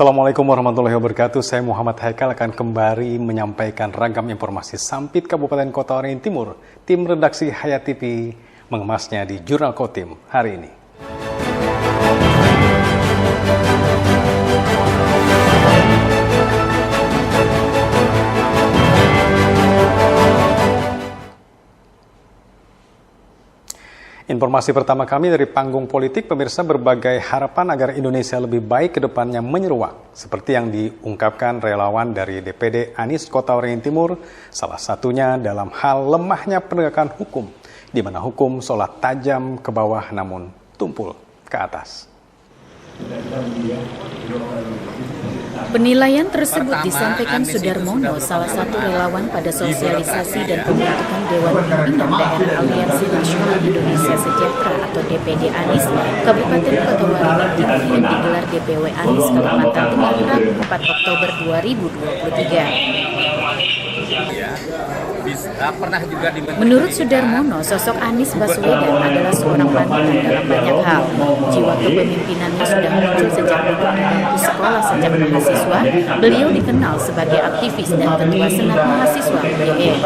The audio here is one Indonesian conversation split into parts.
Assalamualaikum warahmatullahi wabarakatuh. Saya Muhammad Haikal akan kembali menyampaikan ragam informasi Sampit Kabupaten Kota Waringin Timur. Tim redaksi Hayat TV mengemasnya di Jurnal Kotim hari ini. Informasi pertama kami dari panggung politik, pemirsa, berbagai harapan agar Indonesia lebih baik ke depannya menyeruak. Seperti yang diungkapkan relawan dari DPD Anies Kota Waringin Timur, salah satunya dalam hal lemahnya penegakan hukum, di mana hukum seolah tajam ke bawah namun tumpul ke atas. Penilaian tersebut disampaikan Sudarmono, salah satu relawan pada sosialisasi dan pembentukan Dewan Pimpinan Daerah Aliansi Nasional Indonesia Sejahtera atau DPD Anies, Kabupaten Kota Waringin Timur yang digelar DPW Anies Kalimantan Tengah Rabu 4 Oktober 2023. Menurut Sudarmono, sosok Anies Baswedan adalah seorang panutan dalam banyak hal. Jiwa kepemimpinannya sudah muncul sejak duduk di bangku sekolah sejak mahasiswa. Beliau dikenal sebagai aktivis dan ketua senat mahasiswa UGM.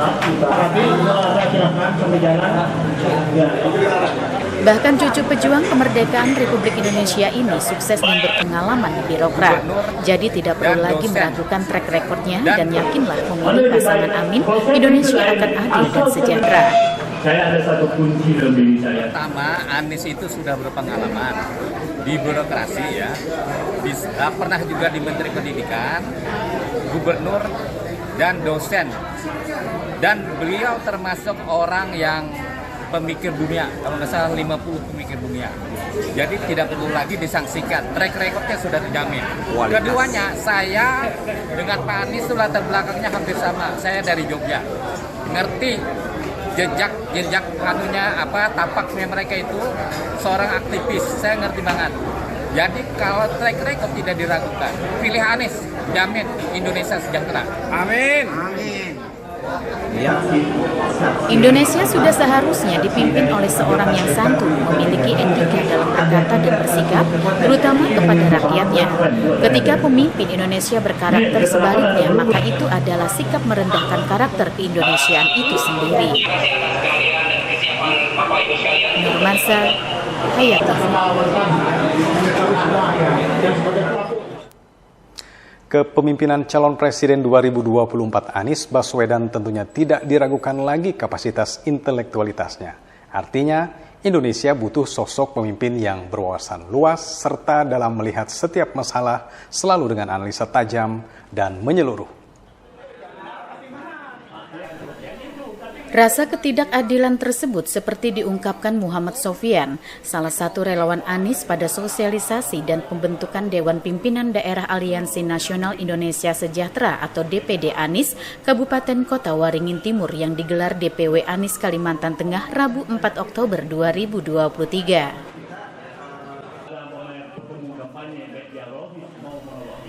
Bahkan cucu pejuang kemerdekaan Republik Indonesia ini sukses dan berpengalaman di birokrat. Jadi tidak perlu lagi meragukan track recordnya dan yakinlah memilih pasangan Amin, Indonesia akan adil dan sejahtera. Saya ada satu kunci dalam diri saya. Pertama, Anies itu sudah berpengalaman di birokrasi ya. Pernah juga di Menteri Pendidikan, Gubernur, dan dosen. Dan beliau termasuk orang yang pemikir dunia, kalau nggak salah 50 pemikir dunia. Jadi tidak perlu lagi disangsikan, track recordnya sudah terjamin. Keduanya, saya dengan Pak Anies itu latar belakangnya hampir sama. Saya dari Jogja, ngerti jejak tapaknya mereka itu seorang aktivis. Saya ngerti banget. Jadi kalau track record tidak diragukan, pilih Anies, jamin Indonesia sejahtera. Amin. Amin. Indonesia sudah seharusnya dipimpin oleh seorang yang santun, memiliki etika dalam berkata dan bersikap, terutama kepada rakyatnya. Ketika pemimpin Indonesia berkarakter sebaliknya, maka itu adalah sikap merendahkan karakter keindonesiaan itu sendiri. Nurmansa, Hayat TV. Kepemimpinan calon presiden 2024 Anies Baswedan tentunya tidak diragukan lagi kapasitas intelektualitasnya. Artinya, Indonesia butuh sosok pemimpin yang berwawasan luas serta dalam melihat setiap masalah selalu dengan analisa tajam dan menyeluruh. Rasa ketidakadilan tersebut seperti diungkapkan Muhammad Sofyan, salah satu relawan Anies pada sosialisasi dan pembentukan Dewan Pimpinan Daerah Aliansi Nasional Indonesia Sejahtera atau DPD Anies, Kabupaten Kota Waringin Timur yang digelar DPW Anies Kalimantan Tengah Rabu 4 Oktober 2023.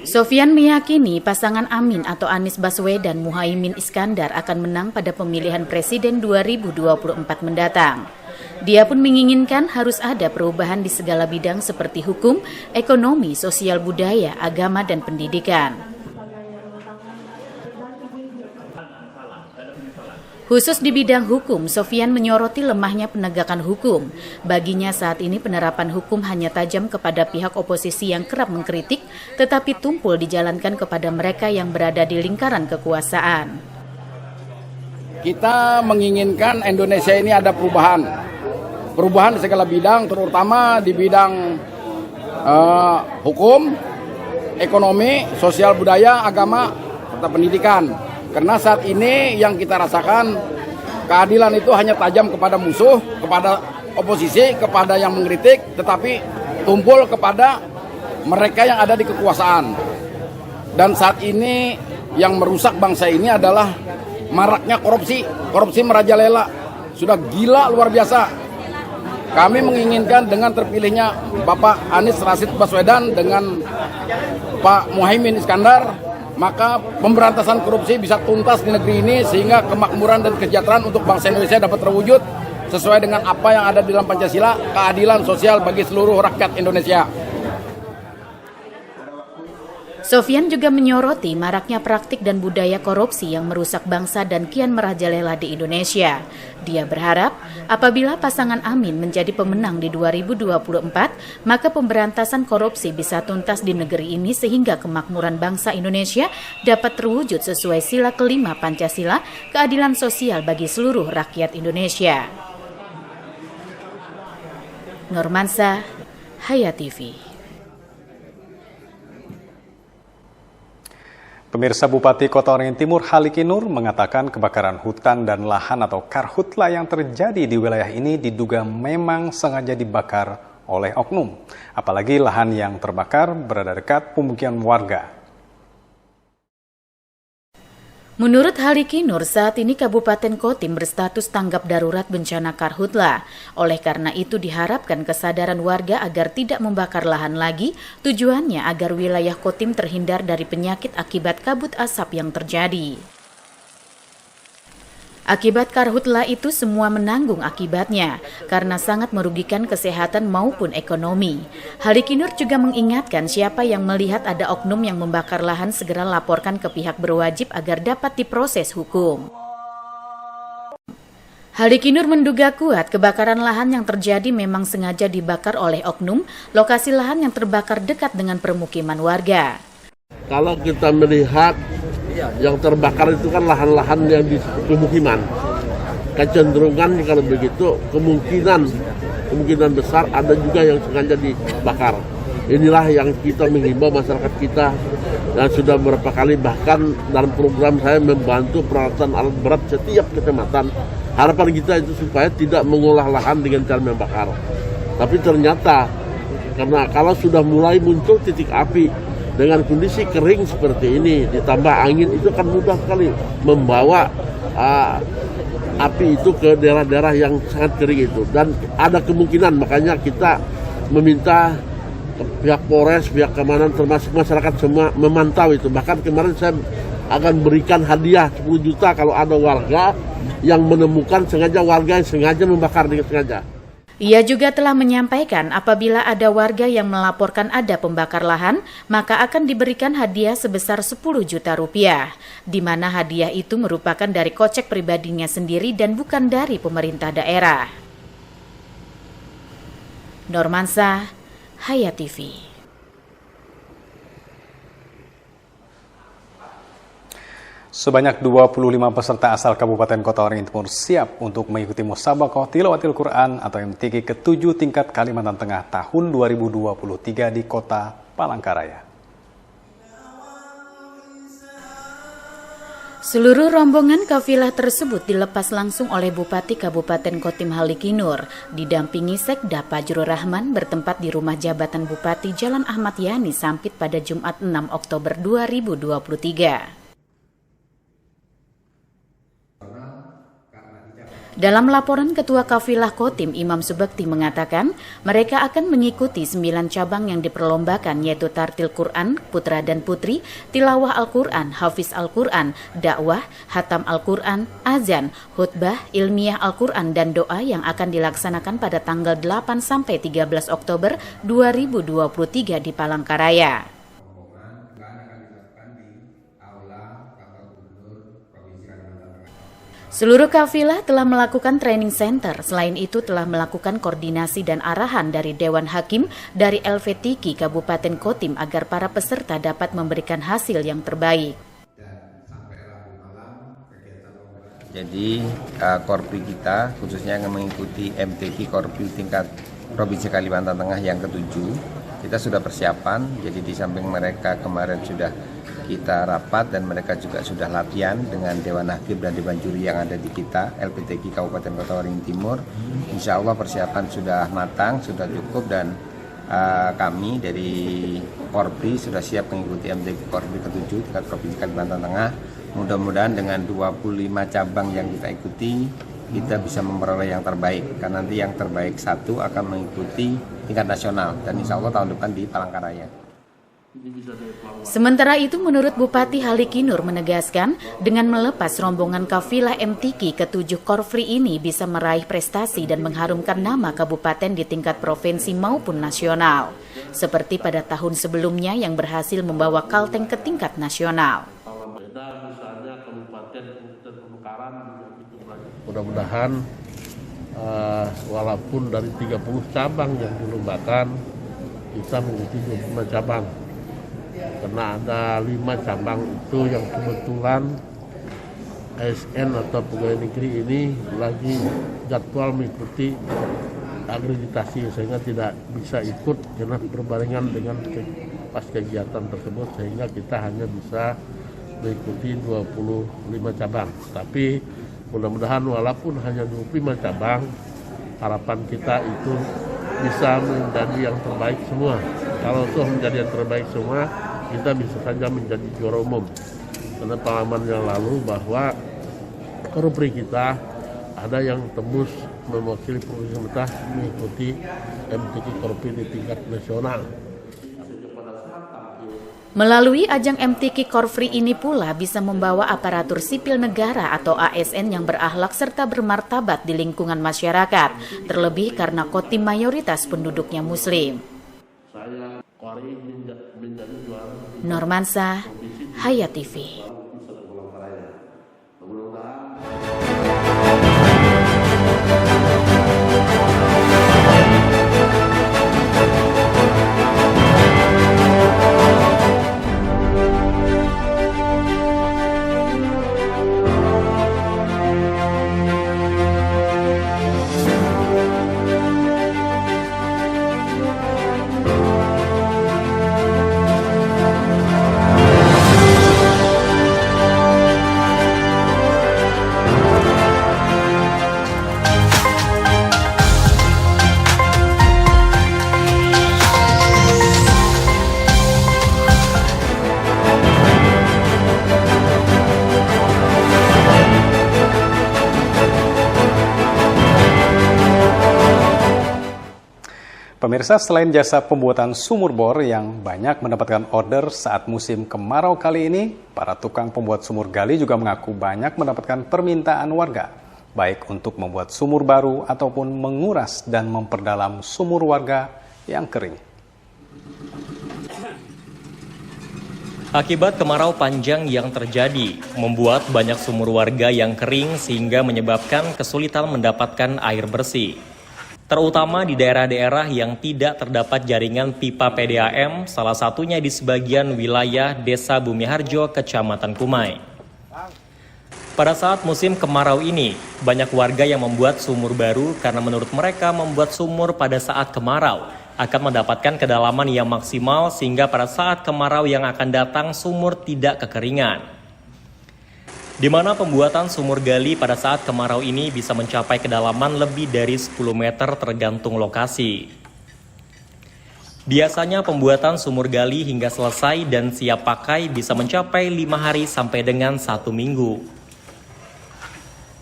Sofyan meyakini pasangan Amin atau Anies Baswedan Muhaimin Iskandar akan menang pada pemilihan presiden 2024 mendatang. Dia pun menginginkan harus ada perubahan di segala bidang seperti hukum, ekonomi, sosial budaya, agama, dan pendidikan. Khusus di bidang hukum, Sofyan menyoroti lemahnya penegakan hukum. Baginya saat ini penerapan hukum hanya tajam kepada pihak oposisi yang kerap mengkritik, tetapi tumpul dijalankan kepada mereka yang berada di lingkaran kekuasaan. Kita menginginkan Indonesia ini ada perubahan. Perubahan di segala bidang, terutama di bidang hukum, ekonomi, sosial budaya, agama, serta pendidikan. Karena saat ini yang kita rasakan, keadilan itu hanya tajam kepada musuh, kepada oposisi, kepada yang mengkritik, tetapi tumpul kepada mereka yang ada di kekuasaan. Dan saat ini yang merusak bangsa ini adalah maraknya korupsi. Korupsi merajalela, sudah gila luar biasa. Kami menginginkan dengan terpilihnya Bapak Anies Rashid Baswedan dengan Pak Muhaimin Iskandar, maka pemberantasan korupsi bisa tuntas di negeri ini sehingga kemakmuran dan kesejahteraan untuk bangsa Indonesia dapat terwujud sesuai dengan apa yang ada di dalam Pancasila, keadilan sosial bagi seluruh rakyat Indonesia. Sofyan juga menyoroti maraknya praktik dan budaya korupsi yang merusak bangsa dan kian merajalela di Indonesia. Dia berharap apabila pasangan Amin menjadi pemenang di 2024, maka pemberantasan korupsi bisa tuntas di negeri ini sehingga kemakmuran bangsa Indonesia dapat terwujud sesuai sila kelima Pancasila, keadilan sosial bagi seluruh rakyat Indonesia. Normansa, Hayat TV. Pemirsa, Bupati Kota Waringin Timur Haliki Nur mengatakan kebakaran hutan dan lahan atau karhutla yang terjadi di wilayah ini diduga memang sengaja dibakar oleh oknum. Apalagi lahan yang terbakar berada dekat pemukiman warga. Menurut Haliki Nur, saat ini Kabupaten Kotim berstatus tanggap darurat bencana karhutla. Oleh karena itu diharapkan kesadaran warga agar tidak membakar lahan lagi, tujuannya agar wilayah Kotim terhindar dari penyakit akibat kabut asap yang terjadi. Akibat karhutla itu semua menanggung akibatnya, karena sangat merugikan kesehatan maupun ekonomi. Haliki Nur juga mengingatkan siapa yang melihat ada oknum yang membakar lahan segera laporkan ke pihak berwajib agar dapat diproses hukum. Haliki Nur menduga kuat kebakaran lahan yang terjadi memang sengaja dibakar oleh oknum, lokasi lahan yang terbakar dekat dengan permukiman warga. Kalau kita melihat yang terbakar itu kan lahan-lahan yang di pemukiman. Kecenderungan kalau begitu kemungkinan besar ada juga yang sengaja dibakar. Inilah yang kita menghimbau masyarakat kita dan sudah beberapa kali bahkan dalam program saya membantu peralatan alat berat setiap kecamatan. Harapan kita itu supaya tidak mengolah lahan dengan cara membakar. Tapi ternyata karena kalau sudah mulai muncul titik api dengan kondisi kering seperti ini, ditambah angin itu kan mudah sekali membawa api itu ke daerah-daerah yang sangat kering itu. Dan ada kemungkinan, makanya kita meminta pihak Polres, pihak keamanan, termasuk masyarakat semua memantau itu. Bahkan kemarin saya akan berikan hadiah 10 juta kalau ada warga yang menemukan warga yang sengaja membakar dengan sengaja. Ia juga telah menyampaikan apabila ada warga yang melaporkan ada pembakar lahan, maka akan diberikan hadiah sebesar 10 juta rupiah, di mana hadiah itu merupakan dari kocek pribadinya sendiri dan bukan dari pemerintah daerah. Normansa, Hayat TV. Sebanyak 25 peserta asal Kabupaten Kota Waringin Timur siap untuk mengikuti Musabaqah Tilawatil Quran atau MTQ ke-7 tingkat Kalimantan Tengah tahun 2023 di Kota Palangkaraya. Seluruh rombongan kafilah tersebut dilepas langsung oleh Bupati Kabupaten Kotim Haliki Nur, didampingi Sekda Fajrul Rahman bertempat di Rumah Jabatan Bupati Jalan Ahmad Yani Sampit pada Jumat 6 Oktober 2023. Dalam laporan Ketua Kafilah Kotim, Imam Subakti mengatakan mereka akan mengikuti 9 cabang yang diperlombakan, yaitu Tartil Quran, Putra dan Putri, Tilawah Al-Quran, Hafiz Al-Quran, Dakwah, Hatam Al-Quran, Azan, Khutbah, Ilmiah Al-Quran, dan doa yang akan dilaksanakan pada tanggal 8-13 Oktober 2023 di Palangkaraya. Seluruh kafilah telah melakukan training center, selain itu telah melakukan koordinasi dan arahan dari Dewan Hakim dari LVTQ Kabupaten Kotim agar para peserta dapat memberikan hasil yang terbaik. Jadi Korpi kita khususnya yang mengikuti MTQ Korpi tingkat Provinsi Kalimantan Tengah yang ke-7, kita sudah persiapan, jadi di samping mereka kemarin sudah kita rapat dan mereka juga sudah latihan dengan Dewan Hakim dan Dewan Juri yang ada di kita, LPTQ Kabupaten Kota Waringin Timur. Insya Allah persiapan sudah matang, sudah cukup dan kami dari Korpi sudah siap mengikuti MTQ Korpi ke-7 tingkat Provinsi Kalimantan Tengah. Mudah-mudahan dengan 25 cabang yang kita ikuti, kita bisa memperoleh yang terbaik. Karena nanti yang terbaik 1 akan mengikuti tingkat nasional dan insya Allah tahun depan di Palangkaraya. Sementara itu, menurut Bupati Halikinur menegaskan, dengan melepas rombongan kafilah MTQ ke-7 Korfri ini bisa meraih prestasi dan mengharumkan nama kabupaten di tingkat provinsi maupun nasional. Seperti pada tahun sebelumnya yang berhasil membawa Kalteng ke tingkat nasional. Mudah-mudahan walaupun dari 30 cabang yang dilombakan, kita mengikuti 25 cabang. Karena ada 5 cabang itu yang kebetulan ASN atau pegawai negeri ini lagi jadwal mengikuti akreditasi, sehingga tidak bisa ikut karena berbarengan dengan pas kegiatan tersebut, sehingga kita hanya bisa mengikuti 25 cabang. Tapi mudah-mudahan walaupun hanya 25 cabang, harapan kita itu bisa menjadi yang terbaik semua. Kalau itu menjadi yang terbaik semua, kita bisa saja menjadi juara umum. Karena pengalaman yang lalu bahwa Korpri kita ada yang tembus mewakili provinsi Sumatera mengikuti MTQ Korpri di tingkat nasional. Melalui ajang MTQ Korfri ini pula bisa membawa aparatur sipil negara atau ASN yang berakhlak serta bermartabat di lingkungan masyarakat, terlebih karena Kotim mayoritas penduduknya Muslim. Normansa, Hayat TV. Pemirsa, selain jasa pembuatan sumur bor yang banyak mendapatkan order saat musim kemarau kali ini, para tukang pembuat sumur gali juga mengaku banyak mendapatkan permintaan warga, baik untuk membuat sumur baru ataupun menguras dan memperdalam sumur warga yang kering. Akibat kemarau panjang yang terjadi, membuat banyak sumur warga yang kering sehingga menyebabkan kesulitan mendapatkan air bersih. Terutama di daerah-daerah yang tidak terdapat jaringan pipa PDAM, salah satunya di sebagian wilayah Desa Bumiharjo, Kecamatan Kumai. Pada saat musim kemarau ini, banyak warga yang membuat sumur baru karena menurut mereka membuat sumur pada saat kemarau akan mendapatkan kedalaman yang maksimal sehingga pada saat kemarau yang akan datang sumur tidak kekeringan. Di mana pembuatan sumur gali pada saat kemarau ini bisa mencapai kedalaman lebih dari 10 meter tergantung lokasi. Biasanya pembuatan sumur gali hingga selesai dan siap pakai bisa mencapai 5 hari sampai dengan 1 minggu.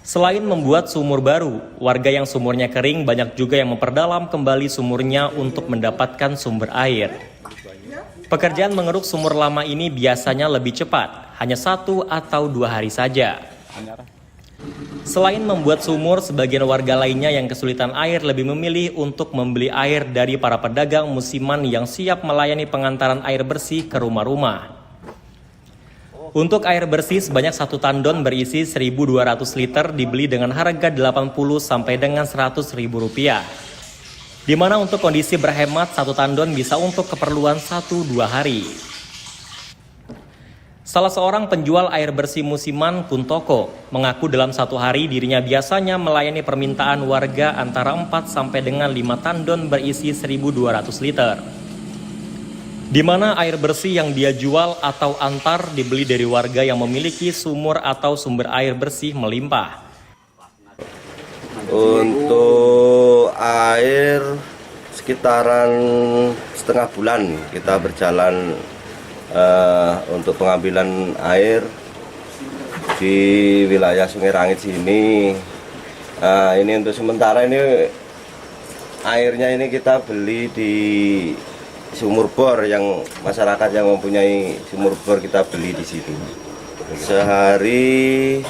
Selain membuat sumur baru, warga yang sumurnya kering banyak juga yang memperdalam kembali sumurnya untuk mendapatkan sumber air. Pekerjaan mengeruk sumur lama ini biasanya lebih cepat, hanya 1 atau 2 hari saja. Selain membuat sumur, sebagian warga lainnya yang kesulitan air lebih memilih untuk membeli air dari para pedagang musiman yang siap melayani pengantaran air bersih ke rumah-rumah. Untuk air bersih sebanyak 1 tandon berisi 1.200 liter dibeli dengan harga 80 sampai dengan 100.000 rupiah. Di mana untuk kondisi berhemat 1 tandon bisa untuk keperluan 1-2 hari. Salah seorang penjual air bersih musiman, Kuntoko, mengaku dalam 1 hari dirinya biasanya melayani permintaan warga antara 4 sampai dengan 5 tandon berisi 1.200 liter. Di mana air bersih yang dia jual atau antar dibeli dari warga yang memiliki sumur atau sumber air bersih melimpah. Untuk air sekitaran setengah bulan kita berjalan untuk pengambilan air di wilayah Sungai Rangit sini. Ini untuk sementara ini airnya ini kita beli di sumur bor yang masyarakat yang mempunyai sumur bor kita beli di sini. Sehari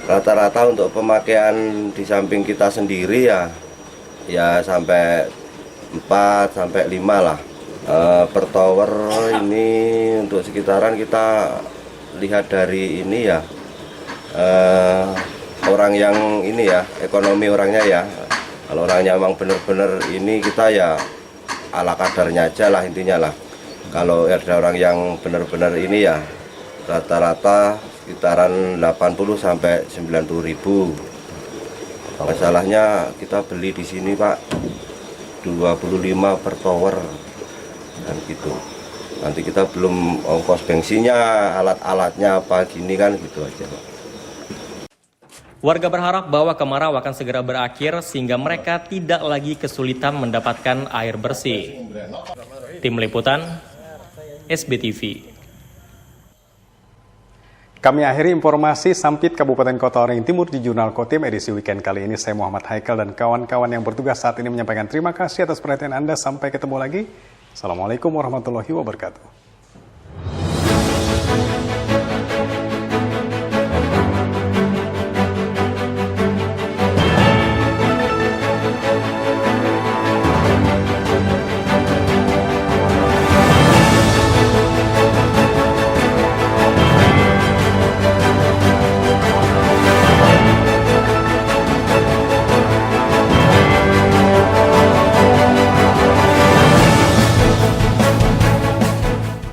rata-rata untuk pemakaian di samping kita sendiri ya sampai 4 sampai 5 lah. Per tower ini untuk sekitaran kita lihat dari ini ya, orang yang ini ya, ekonomi orangnya ya. Kalau orangnya memang benar-benar ini, kita ya ala kadarnya aja lah intinya lah. Kalau ada orang yang benar-benar ini ya rata-rata sekitaran 80 sampai 90 ribu. Masalahnya kita beli di sini Pak 25 per tower dan gitu. Nanti kita belum ongkos bensinnya, alat-alatnya apa gini kan gitu aja Pak. Warga berharap bahwa kemarau akan segera berakhir sehingga mereka tidak lagi kesulitan mendapatkan air bersih. Tim Liputan, SBTV. Kami akhiri informasi Sampit Kabupaten Kota Waringin Timur di Jurnal Kotim edisi weekend kali ini. Saya Muhammad Haikal dan kawan-kawan yang bertugas saat ini menyampaikan terima kasih atas perhatian Anda. Sampai ketemu lagi. Assalamualaikum warahmatullahi wabarakatuh.